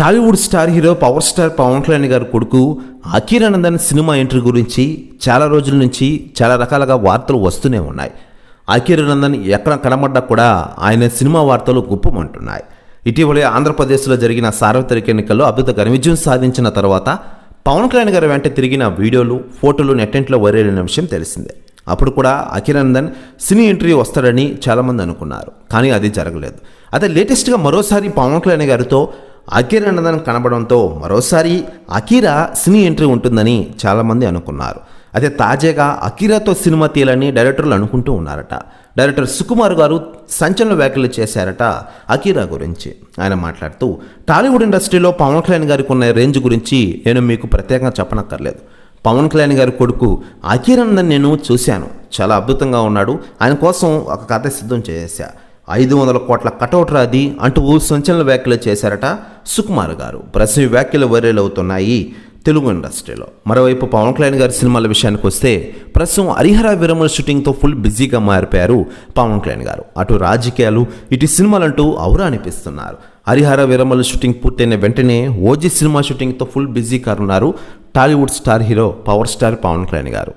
Tollywood star hero power star Pawan Kalyan గారి కొడుకు Akiranandan cinema entry గురించి చాలా రోజుల నుంచి చాలా రకాలుగా వార్తలు వస్తూనే ఉన్నాయి. అఖీరానందన్ ఎక్కడ కనబడ్డా కూడా ఆయన సినిమా వార్తలు గుప్పమంటున్నాయి. ఇటీవలే ఆంధ్రప్రదేశ్లో జరిగిన సార్వత్రిక ఎన్నికల్లో అద్భుత ఘన విజయం సాధించిన తర్వాత పవన్ కళ్యాణ్ గారి వెంట తిరిగిన వీడియోలు, ఫోటోలు నెట్టింట్లో వైరల్ అయిన విషయం తెలిసిందే. అప్పుడు కూడా అఖీరానందన్ సినీ ఎంట్రీ వస్తాడని చాలామంది అనుకున్నారు, కానీ అది జరగలేదు. అదే లేటెస్ట్గా మరోసారి పవన్ కళ్యాణ్ గారితో అఖీరానందన్ కనబడంతో మరోసారి అఖీరా సినీ ఎంట్రీ ఉంటుందని చాలామంది అనుకున్నారు. అయితే తాజాగా అఖీరాతో సినిమా తీయాలని డైరెక్టర్లు అనుకుంటూ ఉన్నారట. డైరెక్టర్ సుకుమార్ గారు సంచలన వ్యాఖ్యలు చేశారట అఖీరా గురించి. ఆయన మాట్లాడుతూ, టాలీవుడ్ ఇండస్ట్రీలో పవన్ కళ్యాణ్ గారికి ఉన్న రేంజ్ గురించి నేను మీకు ప్రత్యేకంగా చెప్పనక్కర్లేదు. పవన్ కళ్యాణ్ గారి కొడుకు అఖీరానందన్ నేను చూశాను, చాలా అద్భుతంగా ఉన్నాడు. ఆయన కోసం ఒక కథ సిద్ధం చేశా. 500 కోట్ల కటౌట్ రాది అంటూ సంచలన వ్యాఖ్యలు చేశారట సుకుమార్ గారు. ప్రస్తుతం వ్యాఖ్యలు వైరల్ అవుతున్నాయి తెలుగు ఇండస్ట్రీలో. మరోవైపు పవన్ కళ్యాణ్ గారి సినిమాల విషయానికి వస్తే ప్రస్తుతం హరిహర వీరమల షూటింగ్తో ఫుల్ బిజీగా మారిపోయారు పవన్ కళ్యాణ్ గారు. అటు రాజకీయాలు, ఇటు సినిమాలంటూ ఔరా అనిపిస్తున్నారు. హరిహర వీరమల షూటింగ్ పూర్తయిన వెంటనే ఓజీ సినిమా షూటింగ్తో ఫుల్ బిజీ కారున్నారు Tollywood star hero power star Pawan Kalyan గారు.